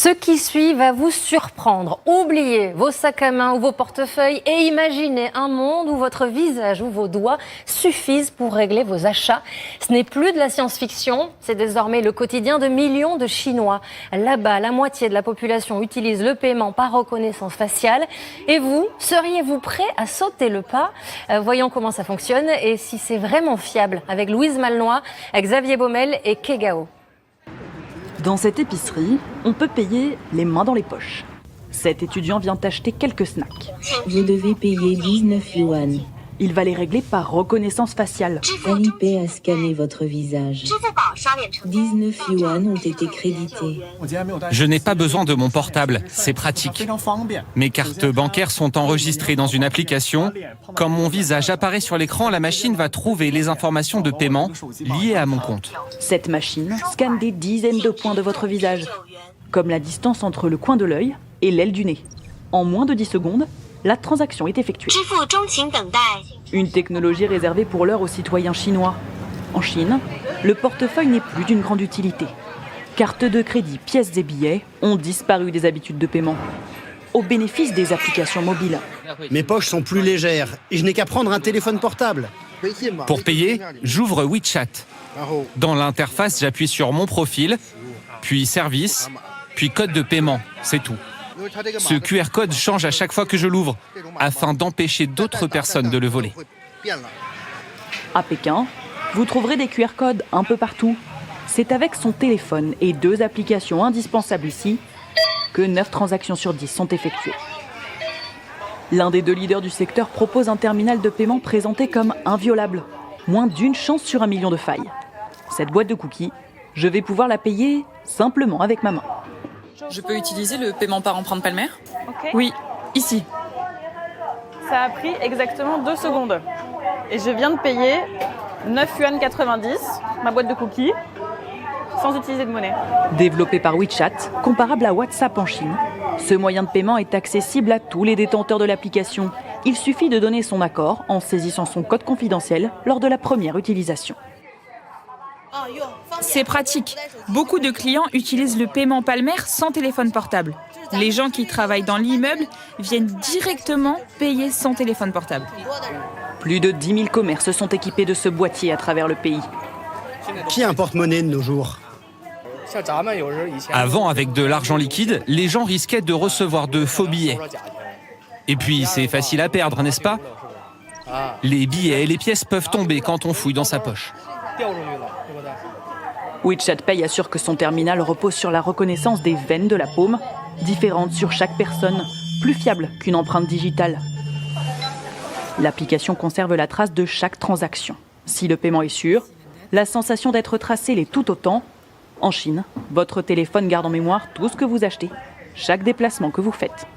Ce qui suit va vous surprendre. Oubliez vos sacs à main ou vos portefeuilles et imaginez un monde où votre visage ou vos doigts suffisent pour régler vos achats. Ce n'est plus de la science-fiction, c'est désormais le quotidien de millions de Chinois. Là-bas, la moitié de la population utilise le paiement par reconnaissance faciale. Et vous, seriez-vous prêt à sauter le pas? Voyons comment ça fonctionne et si c'est vraiment fiable avec Louise Malnois, Xavier Baumel et Kegao. Dans cette épicerie, on peut payer les mains dans les poches. Cet étudiant vient acheter quelques snacks. Vous devez payer 19 yuan. Il va les régler par reconnaissance faciale. Alipay a scanné votre visage. 19 yuan ont été crédités. Je n'ai pas besoin de mon portable, c'est pratique. Mes cartes bancaires sont enregistrées dans une application. Quand mon visage apparaît sur l'écran, la machine va trouver les informations de paiement liées à mon compte. Cette machine scanne des dizaines de points de votre visage, comme la distance entre le coin de l'œil et l'aile du nez. En moins de 10 secondes, la transaction est effectuée. Une technologie réservée pour l'heure aux citoyens chinois. En Chine, le portefeuille n'est plus d'une grande utilité. Cartes de crédit, pièces et billets ont disparu des habitudes de paiement, au bénéfice des applications mobiles. Mes poches sont plus légères et je n'ai qu'à prendre un téléphone portable. Pour payer, j'ouvre WeChat. Dans l'interface, j'appuie sur mon profil, puis service, puis code de paiement, c'est tout. Ce QR code change à chaque fois que je l'ouvre, afin d'empêcher d'autres personnes de le voler. À Pékin, vous trouverez des QR codes un peu partout. C'est avec son téléphone et 2 applications indispensables ici que 9 transactions sur 10 sont effectuées. L'un des 2 leaders du secteur propose un terminal de paiement présenté comme inviolable. Moins d'une chance sur 1 million de failles. Cette boîte de cookies, je vais pouvoir la payer simplement avec ma main. Je peux utiliser le paiement par empreinte palmaire? Oui, Ici. ça a pris exactement 2 secondes. Et je viens de payer 9 yuan 90, ma boîte de cookies, sans utiliser de monnaie. Développé par WeChat, comparable à WhatsApp en Chine, ce moyen de paiement est accessible à tous les détenteurs de l'application. Il suffit de donner son accord en saisissant son code confidentiel lors de la première utilisation. C'est pratique. Beaucoup de clients utilisent le paiement palmaire sans téléphone portable. Les gens qui travaillent dans l'immeuble viennent directement payer sans téléphone portable. Plus de 10 000 commerces sont équipés de ce boîtier à travers le pays. Qui a un porte-monnaie de nos jours? Avant, avec de l'argent liquide, les gens risquaient de recevoir de faux billets. Et puis, c'est facile à perdre, n'est-ce pas? Les billets et les pièces peuvent tomber quand on fouille dans sa poche. WeChat Pay assure que son terminal repose sur la reconnaissance des veines de la paume, différentes sur chaque personne, plus fiable qu'une empreinte digitale. L'application conserve la trace de chaque transaction. Si le paiement est sûr, la sensation d'être tracé l'est tout autant. En Chine, votre téléphone garde en mémoire tout ce que vous achetez, chaque déplacement que vous faites.